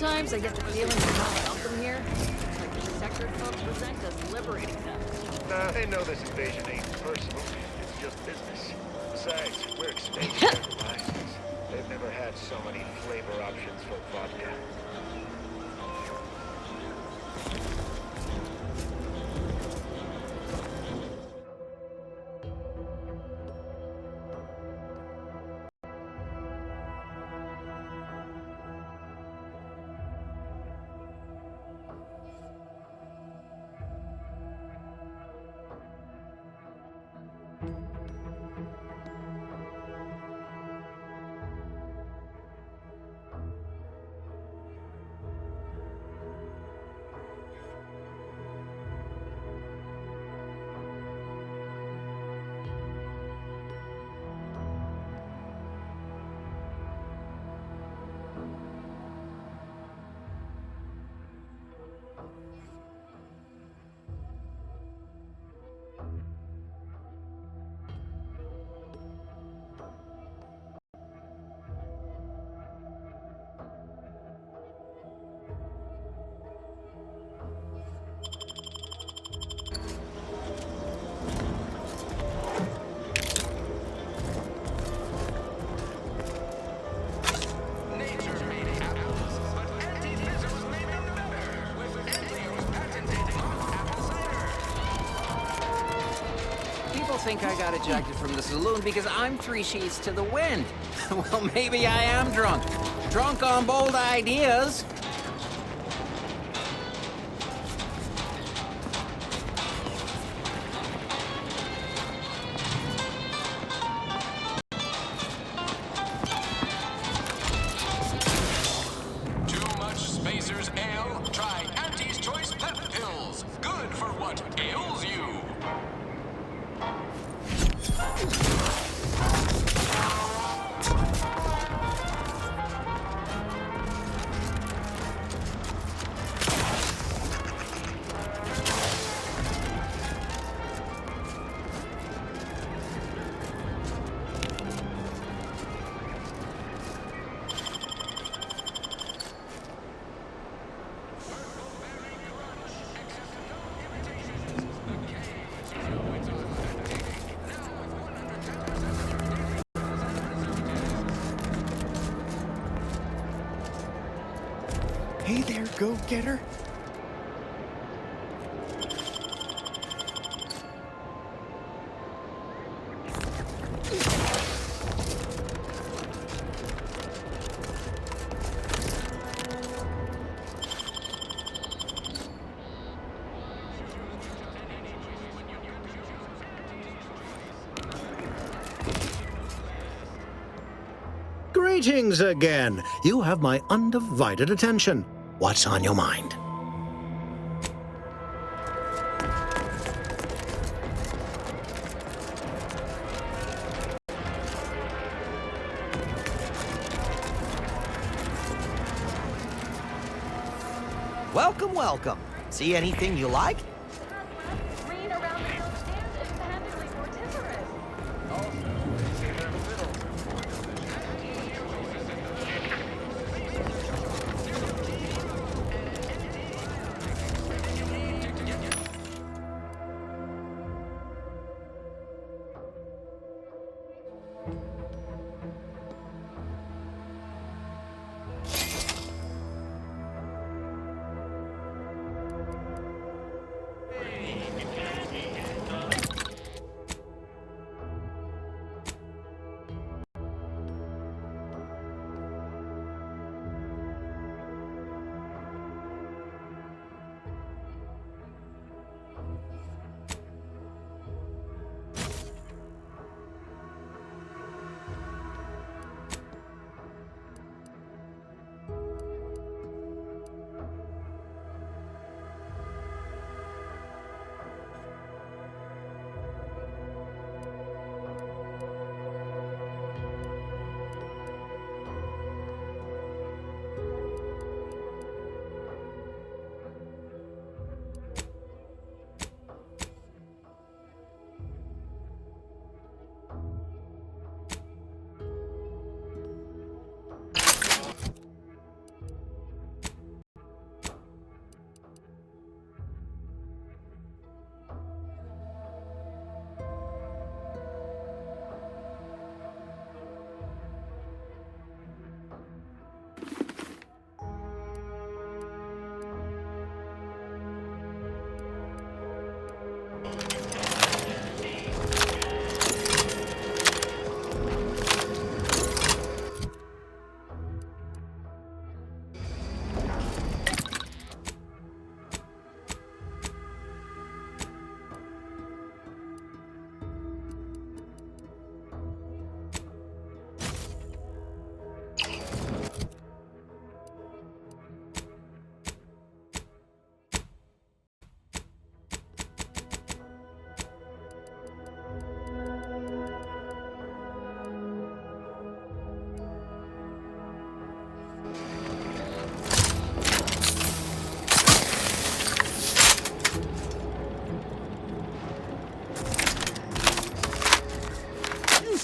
Sometimes I get the feeling there's not something here. Like the sector folks present us liberating them. Nah, they know this invasion ain't personal. It's just business. Besides, we're expanding their horizons. They've never had so many flavor options for vodka. Think I got ejected from the saloon because I'm 3 sheets to the wind. Well, maybe I am drunk. Drunk on bold ideas. Too much Spacer's Ale? Try Auntie's Choice Pep Pills. Good for what ails you. Hey there, go-getter. Greetings again. You have my undivided attention. What's on your mind? Welcome, welcome. See anything you like? Green around the stand and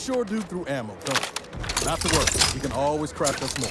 sure do through ammo, don't you? Not to worry. You can always craft us more.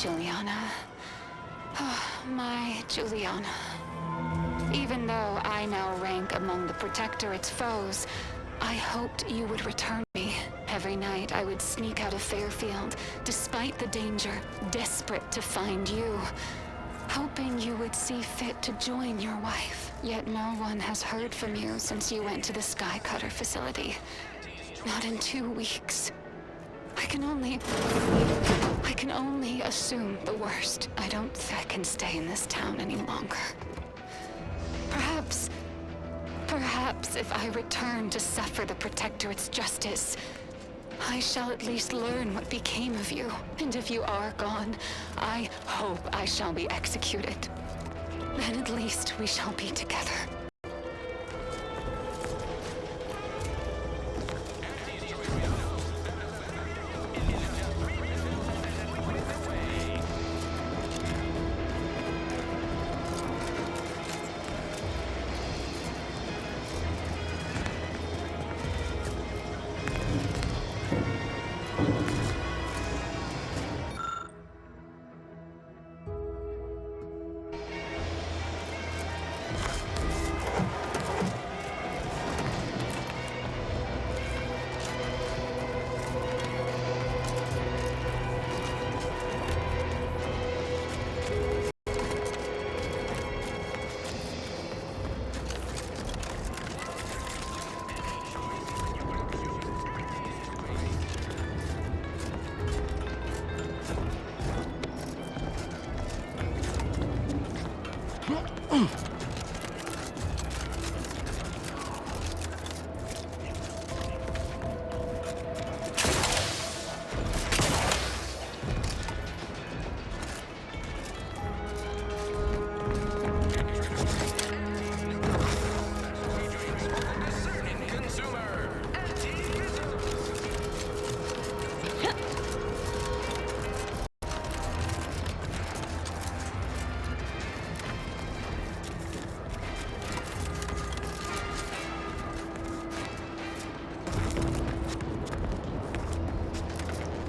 Juliana. Oh, my Juliana. Even though I now rank among the Protectorate's foes, I hoped you would return me. Every night I would sneak out of Fairfield, despite the danger, desperate to find you. Hoping you would see fit to join your wife. Yet no one has heard from you since you went to the Skycutter facility. Not in 2 weeks. I can only assume the worst. I don't think I can stay in this town any longer. Perhaps if I return to suffer the Protectorate's justice, I shall at least learn what became of you. And if you are gone, I hope I shall be executed. Then at least we shall be together.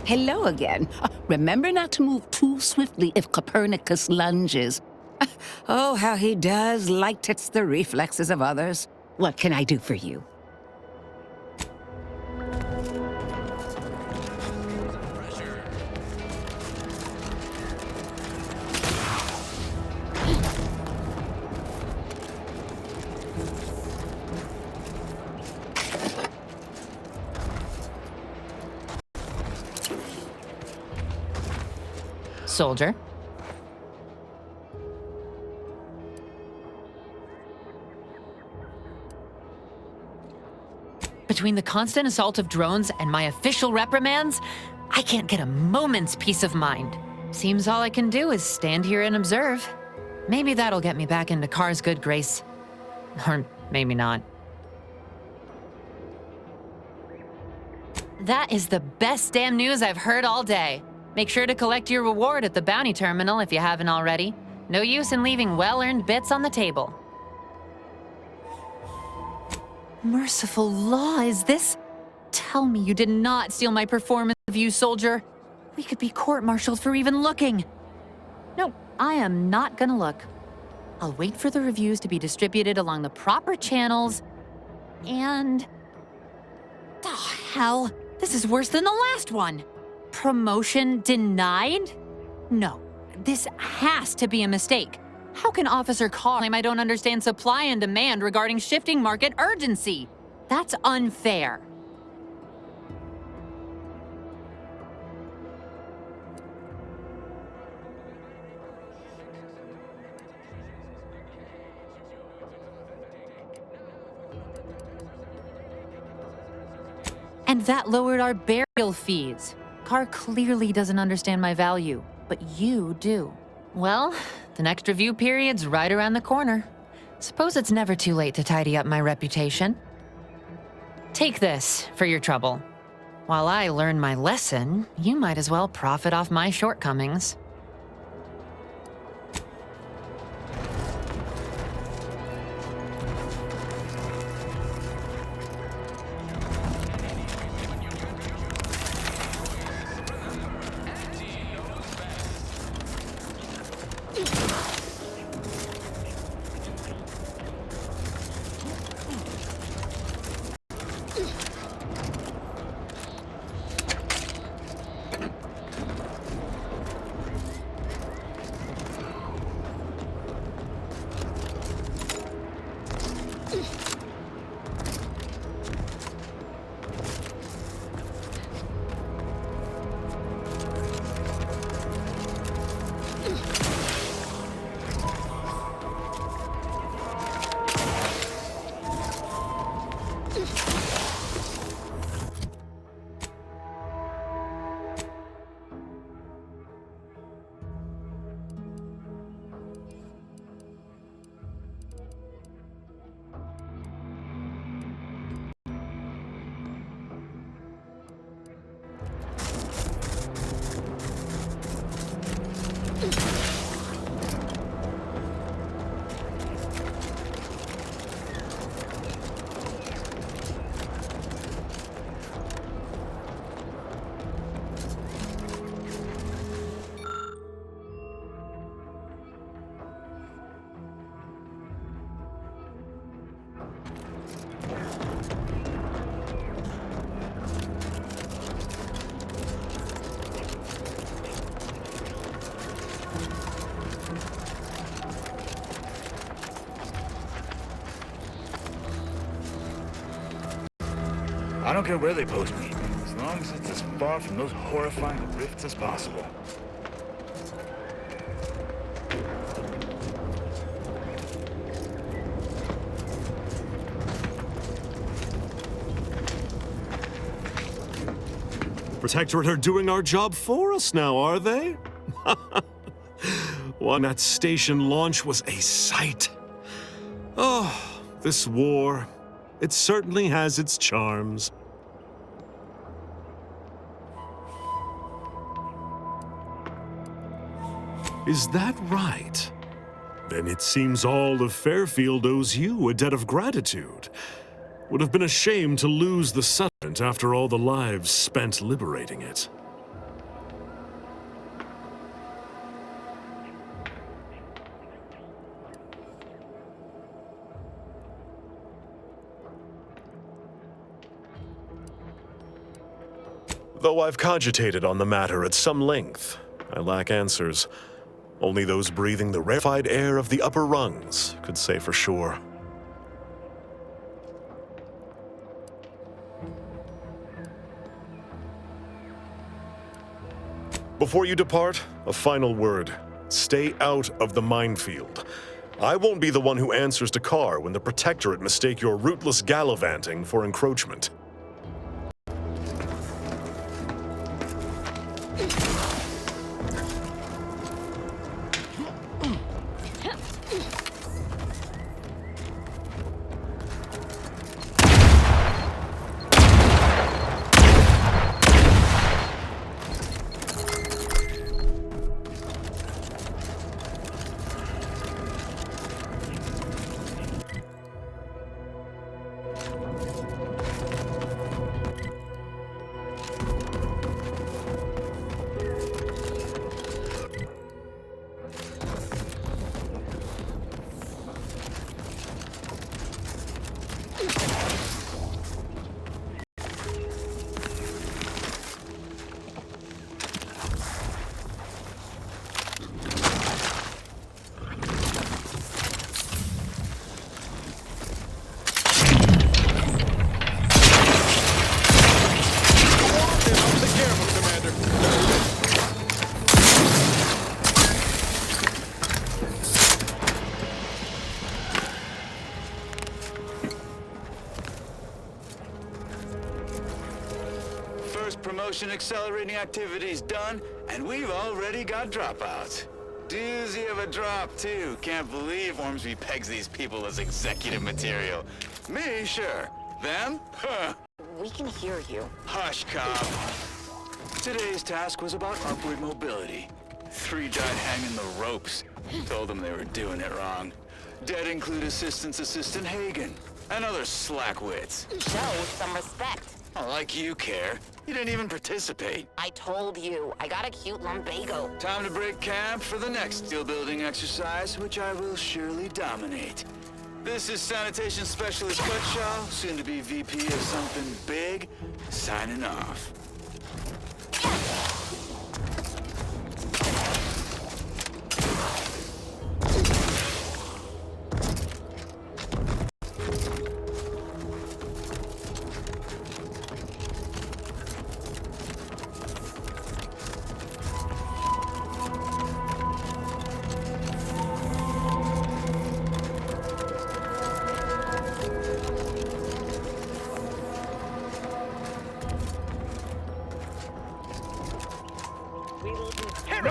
Hello again. Remember not to move too swiftly if Copernicus lunges. Oh, how he does like to test the reflexes of others. What can I do for you? Soldier. Between the constant assault of drones and my official reprimands, I can't get a moment's peace of mind. Seems all I can do is stand here and observe. Maybe that'll get me back into Kar's good grace. Or maybe not. That is the best damn news I've heard all day. Make sure to collect your reward at the bounty terminal if you haven't already. No use in leaving well-earned bits on the table. Merciful law, is this? Tell me you did not steal my performance of you, soldier. We could be court-martialed for even looking. No, I am not gonna look. I'll wait for the reviews to be distributed along the proper channels, and... Oh, hell. This is worse than the last one. Promotion denied? No, this has to be a mistake. How can Officer Carr claim I don't understand supply and demand regarding shifting market urgency? That's unfair. And that lowered our burial fees. Carr clearly doesn't understand my value, but you do. Well, the next review period's right around the corner. Suppose it's never too late to tidy up my reputation. Take this for your trouble. While I learn my lesson, you might as well profit off my shortcomings. don't care where they post me, as long as it's as far from those horrifying rifts as possible. Protectorate are doing our job for us now, are they? Well, that station launch was a sight. Oh, this war, it certainly has its charms. Is that right? Then it seems all of Fairfield owes you a debt of gratitude. Would have been a shame to lose the settlement after all the lives spent liberating it. Though I've cogitated on the matter at some length, I lack answers. Only those breathing the rarefied air of the upper rungs could say for sure. Before you depart, a final word. Stay out of the minefield. I won't be the one who answers to Carr when the Protectorate mistake your rootless gallivanting for encroachment. Promotion accelerating activities done, and we've already got dropouts. Doozy of a drop, too. Can't believe Ormsby pegs these people as executive material. Me, sure. Them? Huh. We can hear you. Hush, cop. Today's task was about upward mobility. 3 died hanging the ropes. Told them they were doing it wrong. Dead include Assistant Hagen and other slackwits. Show some respect. Oh, like you care. You didn't even participate. I told you, I got a cute lumbago. Time to break camp for the next steel building exercise, which I will surely dominate. This is Sanitation Specialist Cutshaw, soon to be VP of something big, signing off.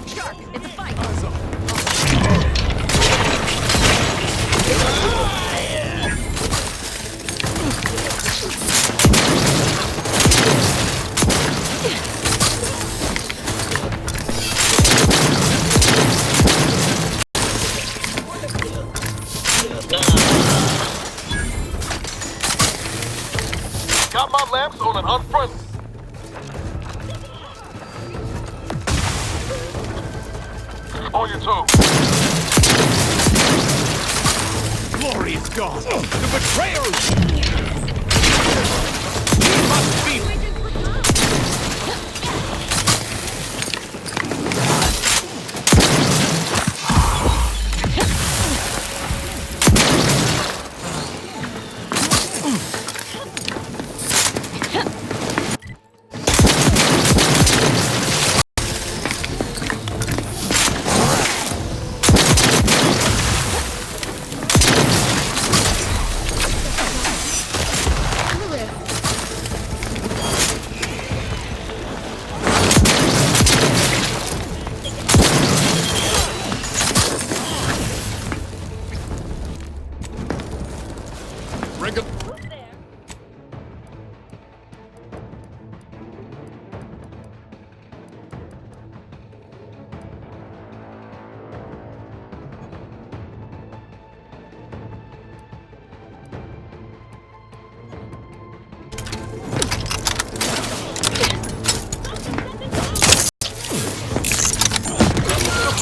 Shark, it's a fight. Got my lamps on an unfriendly. On your toes. Glory is gone. The betrayers! We must be...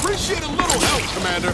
Appreciate a little help, Commander.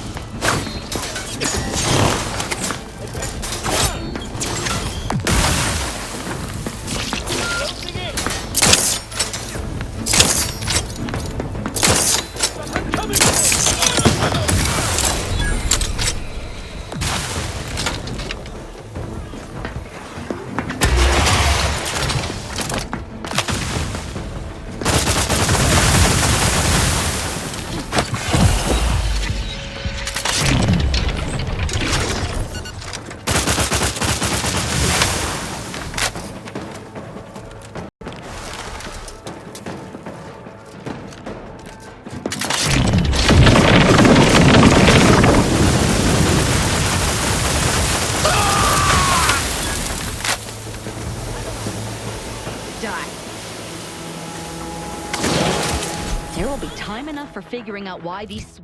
There will be time enough for figuring out why these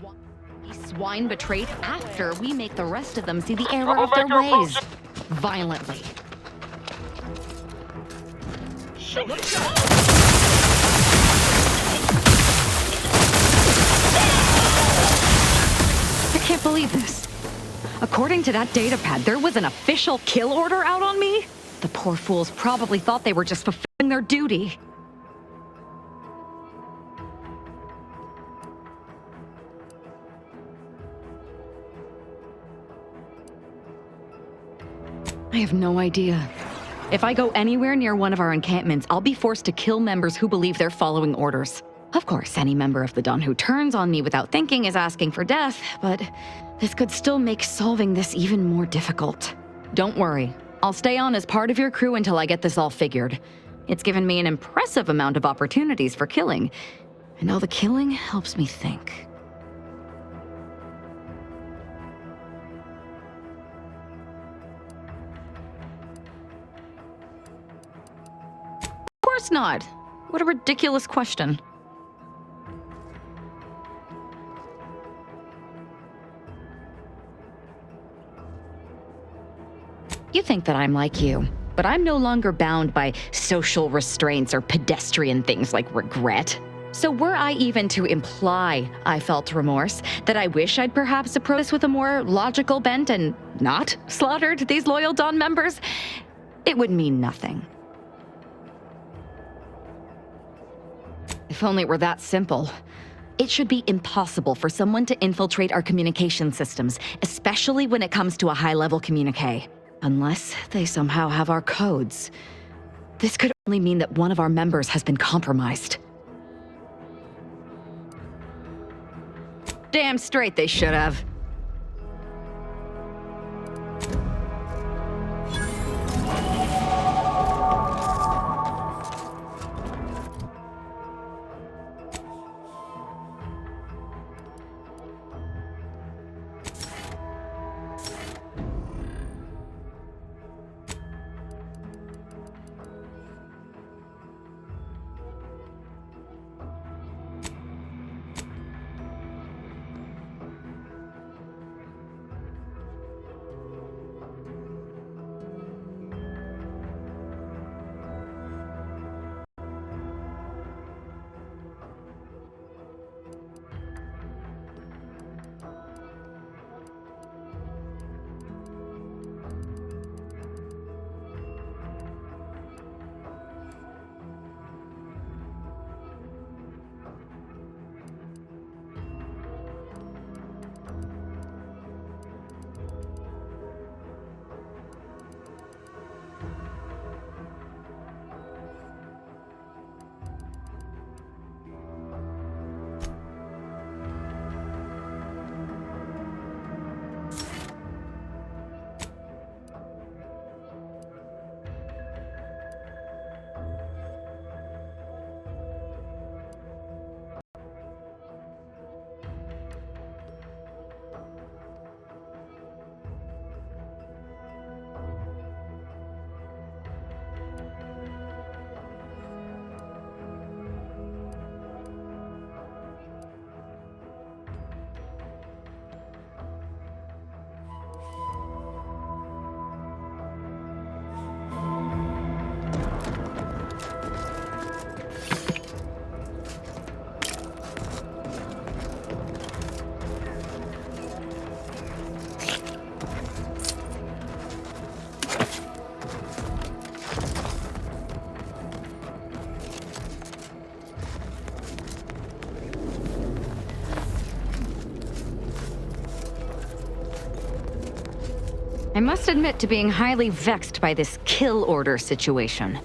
swine betrayed after we make the rest of them see the error of their ways. Violently. I can't believe this. According to that datapad, there was an official kill order out on me? The poor fools probably thought they were just fulfilling their duty. I have no idea. If I go anywhere near one of our encampments, I'll be forced to kill members who believe they're following orders. Of course, any member of the Dawn who turns on me without thinking is asking for death, but this could still make solving this even more difficult. Don't worry. I'll stay on as part of your crew until I get this all figured. It's given me an impressive amount of opportunities for killing, and all the killing helps me think. Of course not. What a ridiculous question. You think that I'm like you, but I'm no longer bound by social restraints or pedestrian things like regret. So were I even to imply I felt remorse, that I wish I'd perhaps approached this with a more logical bent and not slaughtered these loyal Dawn members, it would mean nothing. If only it were that simple. It should be impossible for someone to infiltrate our communication systems, especially when it comes to a high-level communique. Unless they somehow have our codes. This could only mean that one of our members has been compromised. Damn straight they should have. I must admit to being highly vexed by this kill order situation.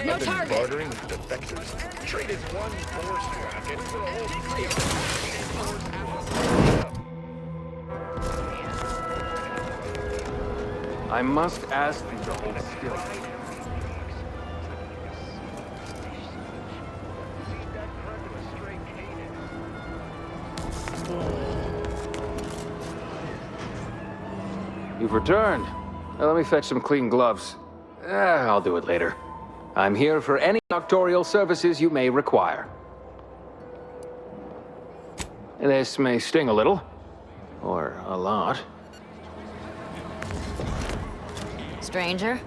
No target. Bartering with defectors. Traded one force rocket for a whole fleet of I must ask you to hold still. You've returned. Now let me fetch some clean gloves. I'll do it later. I'm here for any doctorial services you may require. This may sting a little, or a lot. Stranger?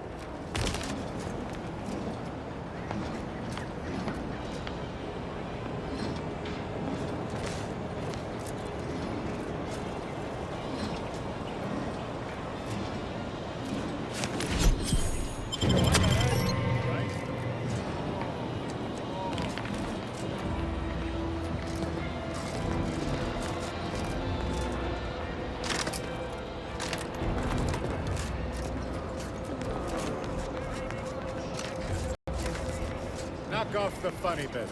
Knock off the funny business.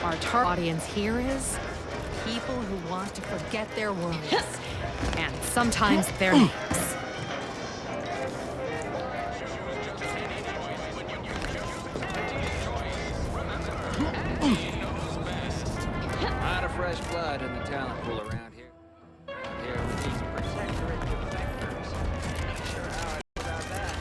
Our target audience here is people who want to forget their worries. And sometimes their names. A lot of fresh blood in the talent pool around here. Here with these protectorate defectors. Not sure how I feel about that.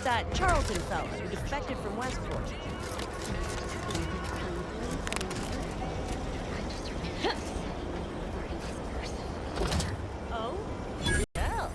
that Charlton fella who defected from Westport? Oh? Well.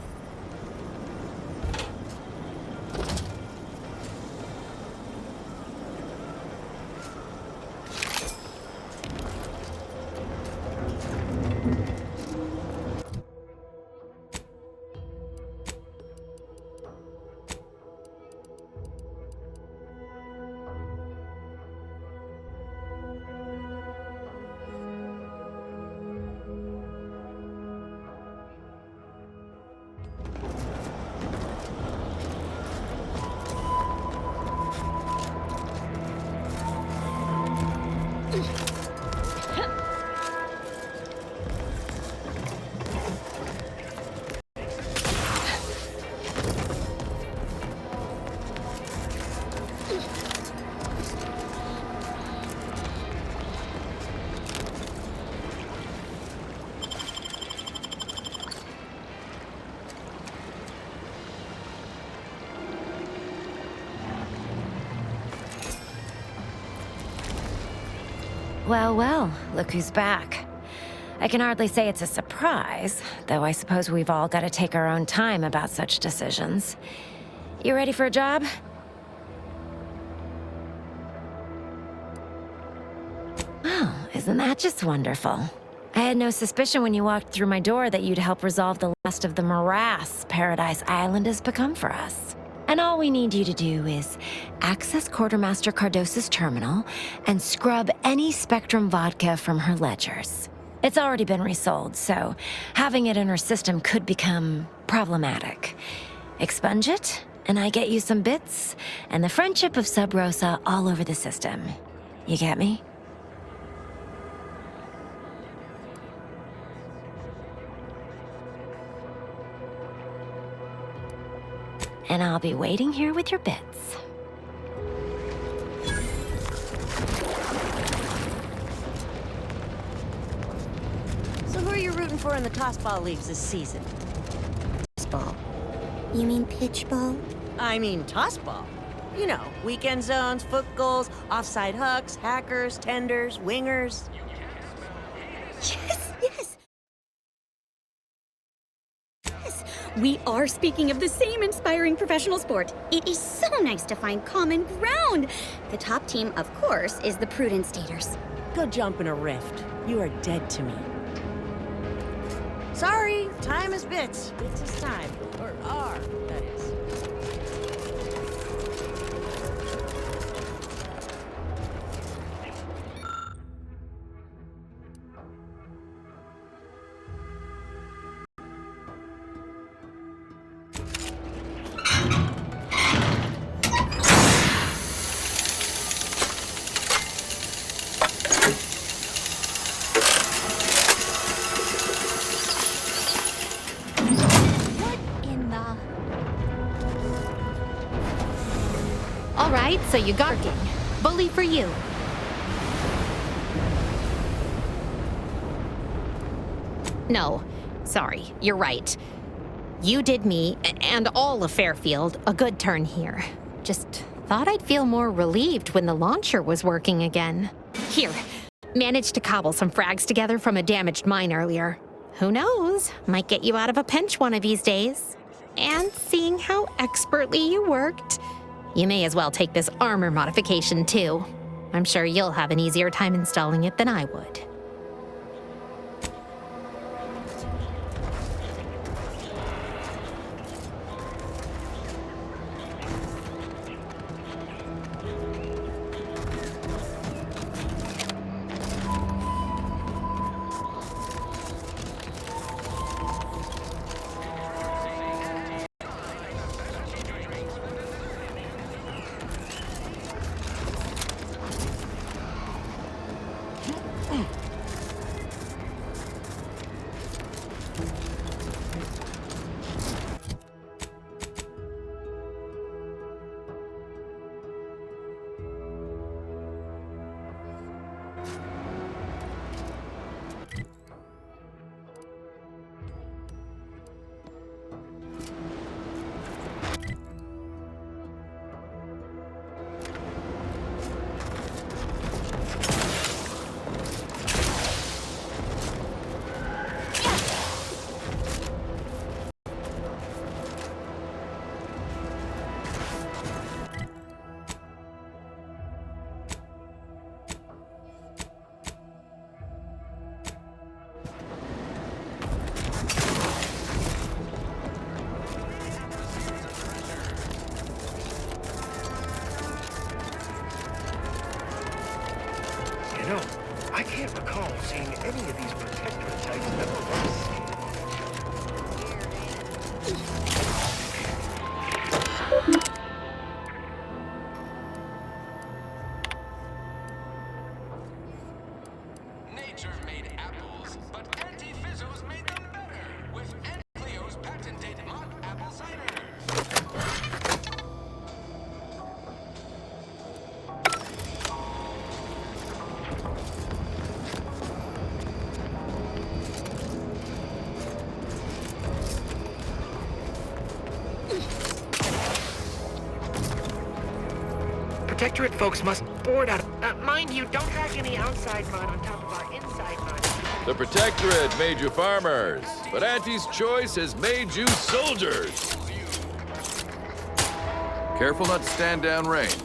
Well, well, look who's back. I can hardly say it's a surprise, though I suppose we've all got to take our own time about such decisions. You ready for a job? Oh, isn't that just wonderful? I had no suspicion when you walked through my door that you'd help resolve the last of the morass Paradise Island has become for us. And all we need you to do is access Quartermaster Cardos's terminal and scrub any Spectrum vodka from her ledgers. It's already been resold, so having it in her system could become problematic. Expunge it, and I get you some bits, and the friendship of Sub Rosa all over the system. You get me? And I'll be waiting here with your bits. So who are you rooting for in the tossball leagues this season? Tossball. You mean pitch ball? I mean tossball. You know, weekend zones, foot goals, offside hooks, hackers, tenders, wingers. Yes, yes. Yes, we are speaking of the same inspiring professional sport. It is so nice to find common ground. The top team, of course, is the Prudence Staters. Go jump in a rift. You are dead to me. Sorry, time is bits. Bits is time. Or are, that is. All right, so you got it. Bully for you. No, sorry, you're right. You did me, and all of Fairfield, a good turn here. Just thought I'd feel more relieved when the launcher was working again. Here, managed to cobble some frags together from a damaged mine earlier. Who knows, might get you out of a pinch one of these days. And seeing how expertly you worked, you may as well take this armor modification too. I'm sure you'll have an easier time installing it than I would. know, I can't recall seeing any of these protectorate types ever once. Nature made apples, but Auntie Fizzos made them better with Aunt Cleo's patented mock apple cider. Protectorate folks must board out. Mind you, don't track any outside mud on top of our inside mud. The Protectorate made you farmers, but Auntie's Choice has made you soldiers. Careful not to stand down range.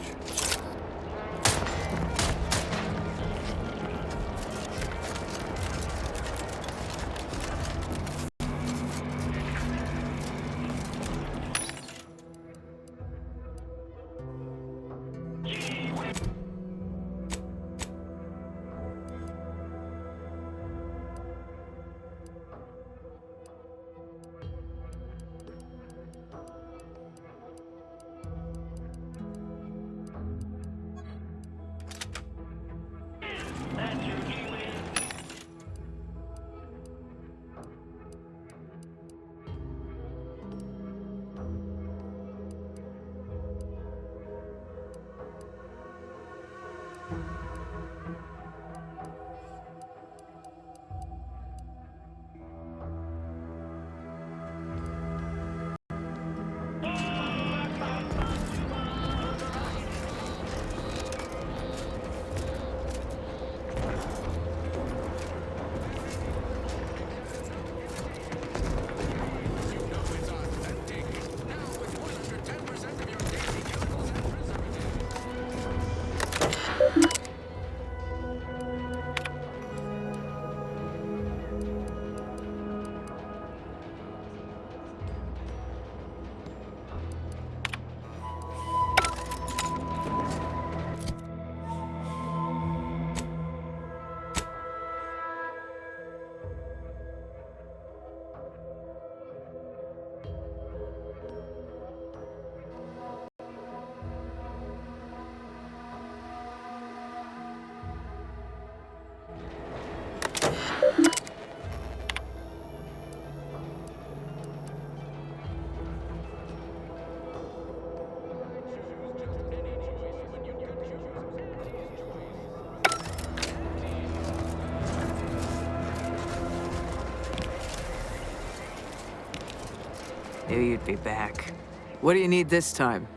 Knew you'd be back. What do you need this time?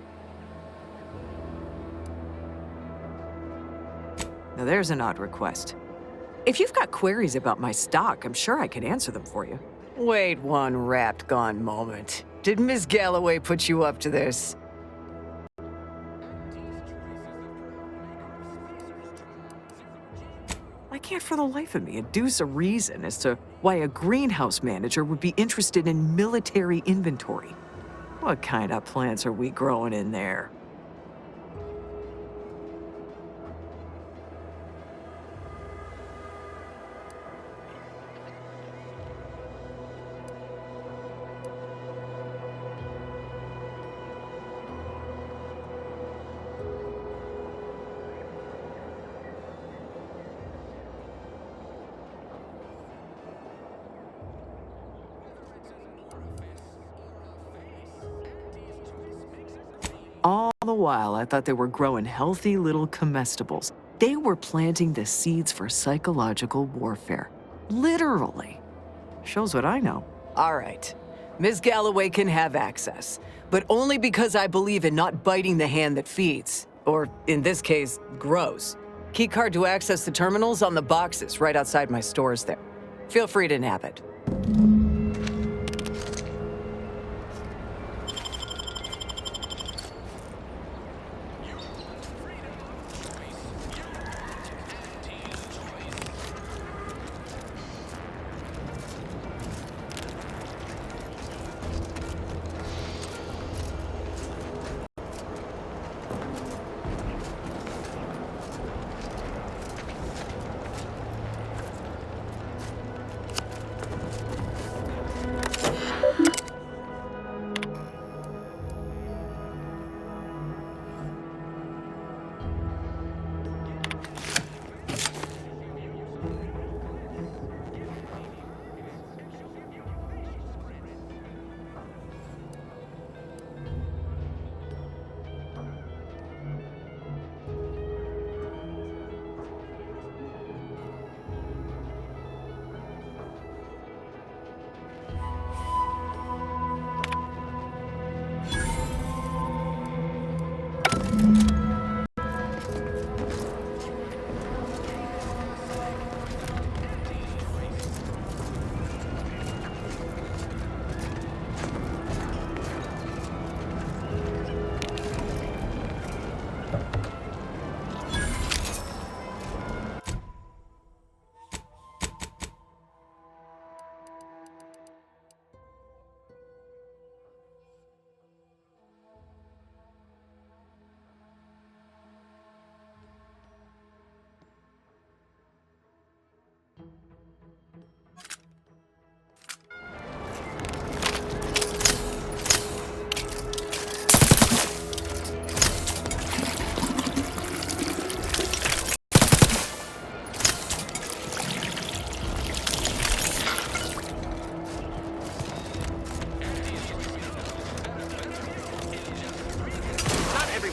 Now there's an odd request. If you've got queries about my stock, I'm sure I can answer them for you. Wait one rapt gone moment. Did Ms. Galloway put you up to this? I can't for the life of me induce a reason as to why a greenhouse manager would be interested in military inventory. What kind of plants are we growing in there? All the while, I thought they were growing healthy little comestibles. They were planting the seeds for psychological warfare. Literally. Shows what I know. All right. Ms. Galloway can have access, but only because I believe in not biting the hand that feeds. Or, in this case, grows. Keycard to access the terminals on the boxes right outside my stores there. Feel free to nab it.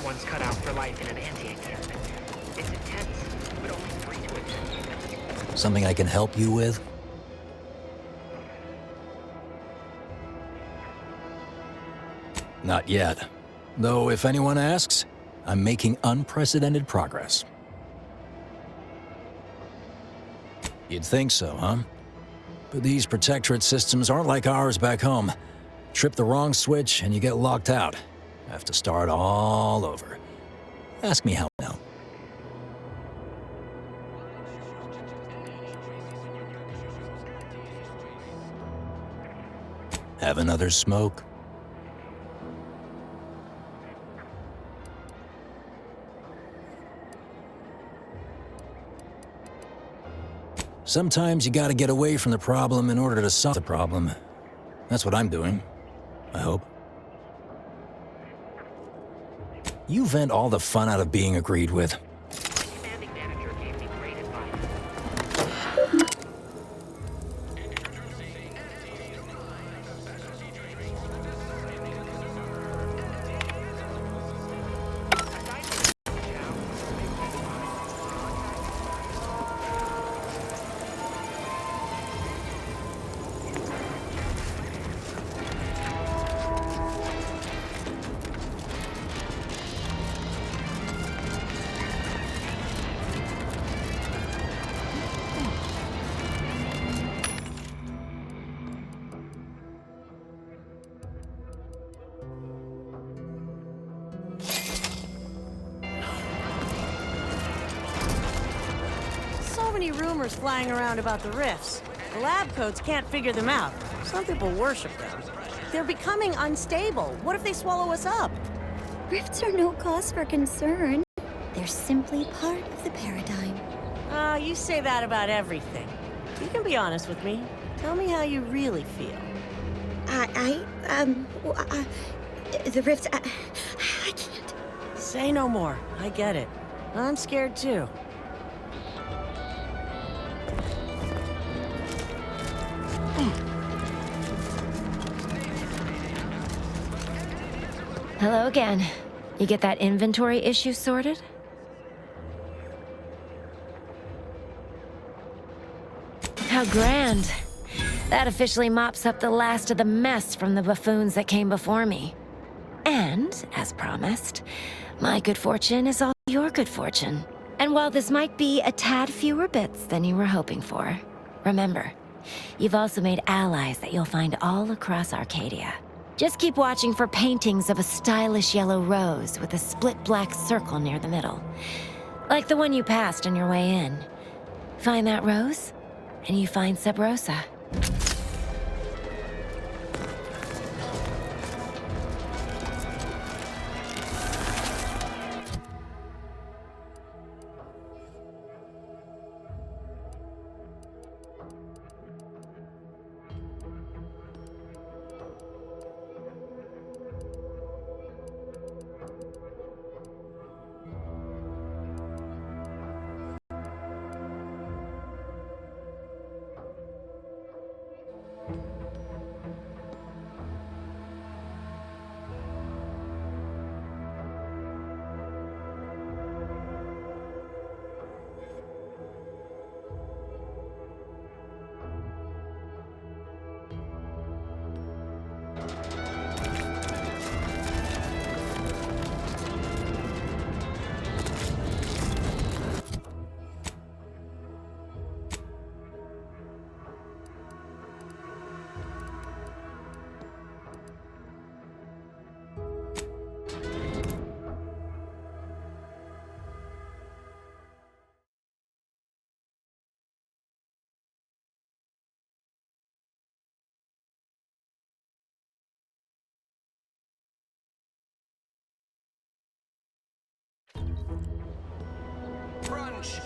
one's cut out for life in an anti-encampment. It's intense, but only 3 to attend. Something I can help you with? Not yet. Though, if anyone asks, I'm making unprecedented progress. You'd think so, huh? But these Protectorate systems aren't like ours back home. Trip the wrong switch and you get locked out. Have to start all over. Ask me how now. Have another smoke? Sometimes you gotta get away from the problem in order to solve the problem. That's what I'm doing, I hope. You vent all the fun out of being agreed with. Rumors flying around about the rifts. The lab coats can't figure them out. Some people worship them. They're becoming unstable. What if they swallow us up? Rifts are no cause for concern. They're simply part of the paradigm. You say that about everything. You can be honest with me. Tell me how you really feel. The rifts, I can't. Say no more. I get it. I'm scared too. Hello again. You get that inventory issue sorted? How grand. That officially mops up the last of the mess from the buffoons that came before me. And, as promised, my good fortune is also your good fortune. And while this might be a tad fewer bits than you were hoping for, remember, you've also made allies that you'll find all across Arcadia. Just keep watching for paintings of a stylish yellow rose with a split black circle near the middle. Like the one you passed on your way in. Find that rose, and you find Sub Rosa. Crunch!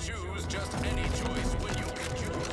choose just any choice when you can choose.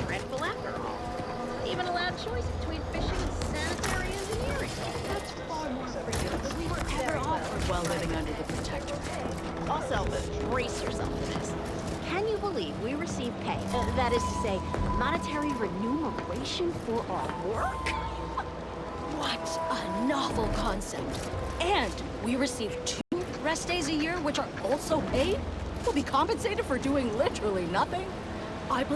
Dreadful after all. Even allowed choice between fishing and sanitary engineering. That's far more forgivable than we were ever offered while living under the Protectorate. Also, brace yourself for this. Can you believe we receive pay? That is to say, monetary remuneration for our work? What a novel concept. And we receive 2 rest days a year, which are also paid? We'll be compensated for doing literally nothing? I believe